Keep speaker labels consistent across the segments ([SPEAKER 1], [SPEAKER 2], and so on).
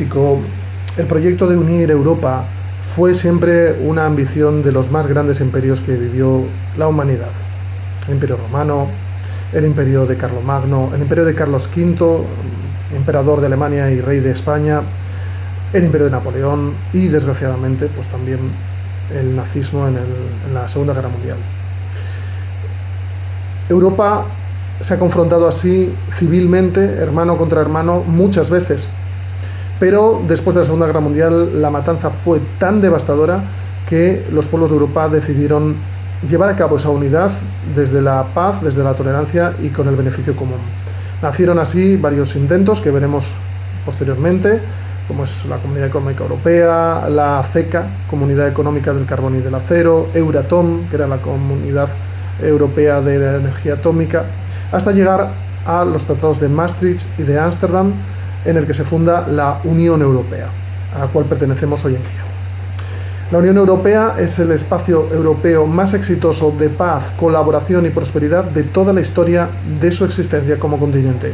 [SPEAKER 1] apocalíptico, el proyecto de unir Europa fue siempre una ambición de los más grandes imperios que vivió la humanidad. El Imperio Romano, el Imperio de Carlomagno, el Imperio de Carlos V, emperador de Alemania y rey de España, el Imperio de Napoleón y, desgraciadamente, pues también el nazismo en la Segunda Guerra Mundial. Europa se ha confrontado así civilmente, hermano contra hermano, muchas veces. Pero después de la Segunda Guerra Mundial la matanza fue tan devastadora que los pueblos de Europa decidieron llevar a cabo esa unidad desde la paz, desde la tolerancia y con el beneficio común. Nacieron así varios intentos que veremos posteriormente, como es la Comunidad Económica Europea, la CECA, Comunidad Económica del Carbón y del Acero, Euratom, que era la Comunidad Europea de la Energía Atómica, hasta llegar a los tratados de Maastricht y de Ámsterdam, en el que se funda la Unión Europea, a la cual pertenecemos hoy en día. La Unión Europea es el espacio europeo más exitoso de paz, colaboración y prosperidad de toda la historia de su existencia como continente.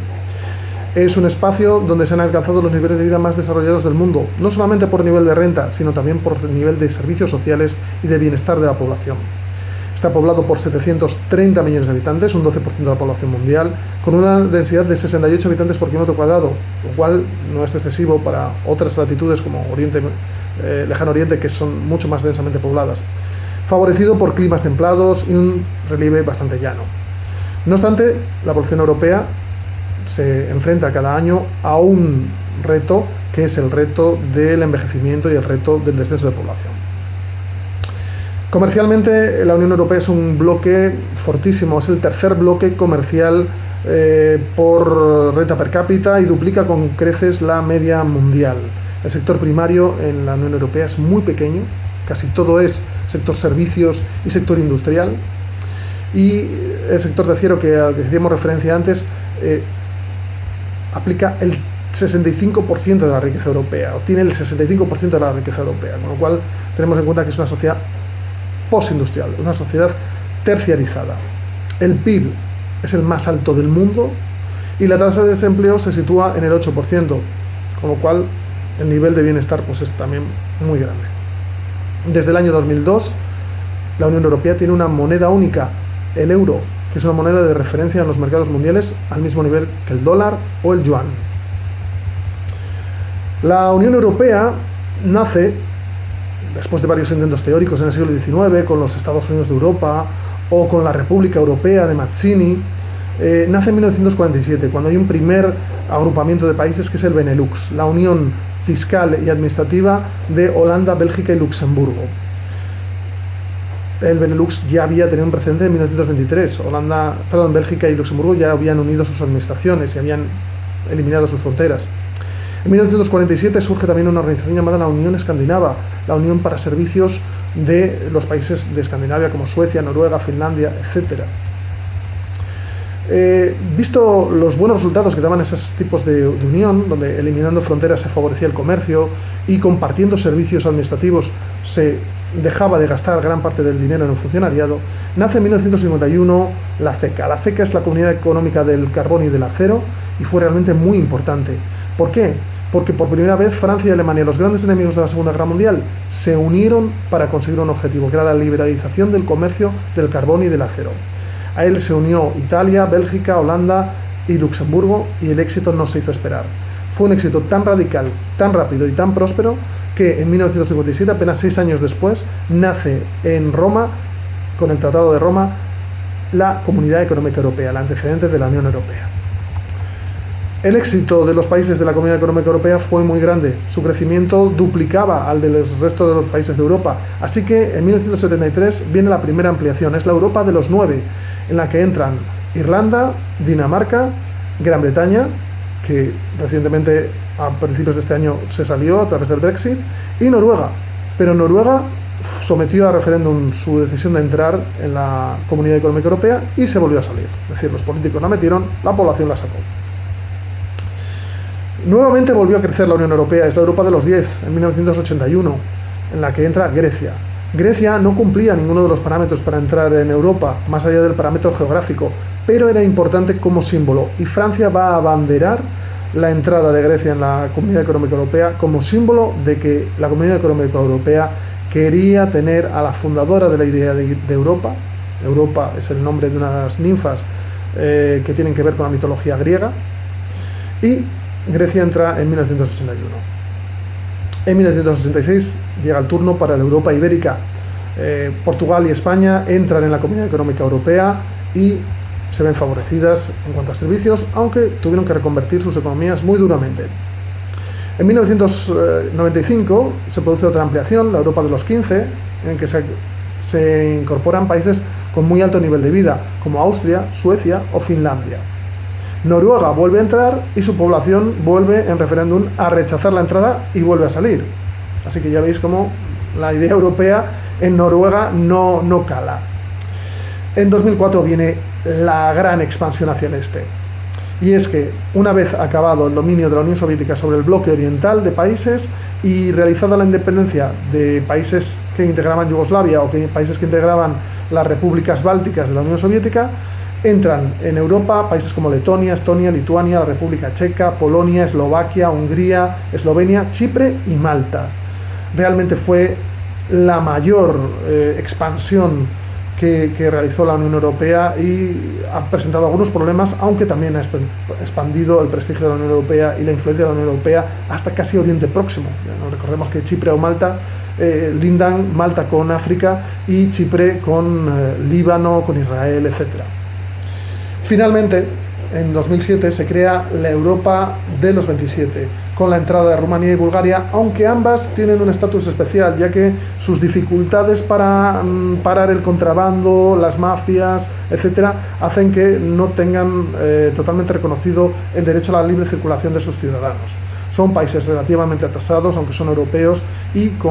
[SPEAKER 1] Es un espacio donde se han alcanzado los niveles de vida más desarrollados del mundo, no solamente por nivel de renta, sino también por nivel de servicios sociales y de bienestar de la población. Está poblado por 730 millones de habitantes, un 12% de la población mundial, con una densidad de 68 habitantes por kilómetro cuadrado, lo cual no es excesivo para otras latitudes como Lejano Oriente, que son mucho más densamente pobladas. Favorecido por climas templados y un relieve bastante llano. No obstante, la población europea se enfrenta cada año a un reto, que es el reto del envejecimiento y el reto del descenso de población. Comercialmente, la Unión Europea es un bloque fortísimo, es el tercer bloque comercial por renta per cápita y duplica con creces la media mundial. El sector primario en la Unión Europea es muy pequeño, casi todo es sector servicios y sector industrial, y el sector terciario al que hacíamos referencia antes aplica el 65% de la riqueza europea, obtiene el 65% de la riqueza europea, con lo cual tenemos en cuenta que es una sociedad postindustrial, una sociedad terciarizada. El PIB es el más alto del mundo y la tasa de desempleo se sitúa en el 8%, con lo cual el nivel de bienestar pues es también muy grande. Desde el año 2002, la Unión Europea tiene una moneda única, el euro, que es una moneda de referencia en los mercados mundiales al mismo nivel que el dólar o el yuan. La Unión Europea nace después de varios intentos teóricos en el siglo XIX, con los Estados Unidos de Europa o con la República Europea de Mazzini. Nace en 1947, cuando hay un primer agrupamiento de países que es el Benelux, la unión fiscal y administrativa de Holanda, Bélgica y Luxemburgo. El Benelux ya había tenido un precedente en 1923. Bélgica y Luxemburgo ya habían unido sus administraciones y habían eliminado sus fronteras. En 1947 surge también una organización llamada la Unión Escandinava, la Unión para Servicios de los países de Escandinavia como Suecia, Noruega, Finlandia, etc. Visto los buenos resultados que daban esos tipos de unión, donde eliminando fronteras se favorecía el comercio y compartiendo servicios administrativos se dejaba de gastar gran parte del dinero en el funcionariado, nace en 1951 la CECA. La CECA es la Comunidad Económica del Carbón y del Acero y fue realmente muy importante. ¿Por qué? Porque por primera vez Francia y Alemania, los grandes enemigos de la Segunda Guerra Mundial, se unieron para conseguir un objetivo, que era la liberalización del comercio del carbón y del acero. A él se unió Italia, Bélgica, Holanda y Luxemburgo, y el éxito no se hizo esperar. Fue un éxito tan radical, tan rápido y tan próspero que en 1957, apenas 6 años después, nace en Roma, con el Tratado de Roma, la Comunidad Económica Europea, el antecedente de la Unión Europea. El éxito de los países de la Comunidad Económica Europea fue muy grande. Su crecimiento duplicaba al del resto de los países de Europa. Así que en 1973 viene la primera ampliación. Es la Europa de los 9, en la que entran Irlanda, Dinamarca, Gran Bretaña, que recientemente a principios de este año se salió a través del Brexit, y Noruega. Pero Noruega sometió a referéndum su decisión de entrar en la Comunidad Económica Europea y se volvió a salir. Es decir, los políticos la metieron, la población la sacó. Nuevamente volvió a crecer la Unión Europea, es la Europa de los 10, en 1981, en la que entra Grecia. Grecia no cumplía ninguno de los parámetros para entrar en Europa, más allá del parámetro geográfico, pero era importante como símbolo, y Francia va a abanderar la entrada de Grecia en la Comunidad Económica Europea como símbolo de que la Comunidad Económica Europea quería tener a la fundadora de la idea de Europa. Europa es el nombre de unas ninfas que tienen que ver con la mitología griega, y Grecia entra en 1961. En 1966 llega el turno para la Europa ibérica. Portugal y España entran en la Comunidad Económica Europea y se ven favorecidas en cuanto a servicios, aunque tuvieron que reconvertir sus economías muy duramente. En 1995 se produce otra ampliación, la Europa de los 15, en que se incorporan países con muy alto nivel de vida, como Austria, Suecia o Finlandia. Noruega vuelve a entrar y su población vuelve en referéndum a rechazar la entrada y vuelve a salir. Así que ya veis cómo la idea europea en Noruega no cala. En 2004 viene la gran expansión hacia el este. Y es que, una vez acabado el dominio de la Unión Soviética sobre el bloque oriental de países y realizada la independencia de países que integraban Yugoslavia o países que integraban las repúblicas bálticas de la Unión Soviética, entran en Europa países como Letonia, Estonia, Lituania, la República Checa, Polonia, Eslovaquia, Hungría, Eslovenia, Chipre y Malta. Realmente fue la mayor expansión que realizó la Unión Europea y ha presentado algunos problemas, aunque también ha expandido el prestigio de la Unión Europea y la influencia de la Unión Europea hasta casi Oriente Próximo. Recordemos que Chipre o Malta lindan, Malta con África y Chipre con Líbano, con Israel, etc. Finalmente, en 2007 se crea la Europa de los 27, con la entrada de Rumanía y Bulgaria, aunque ambas tienen un estatus especial, ya que sus dificultades para parar el contrabando, las mafias, etcétera, hacen que no tengan totalmente reconocido el derecho a la libre circulación de sus ciudadanos. Son países relativamente atrasados, aunque son europeos, y con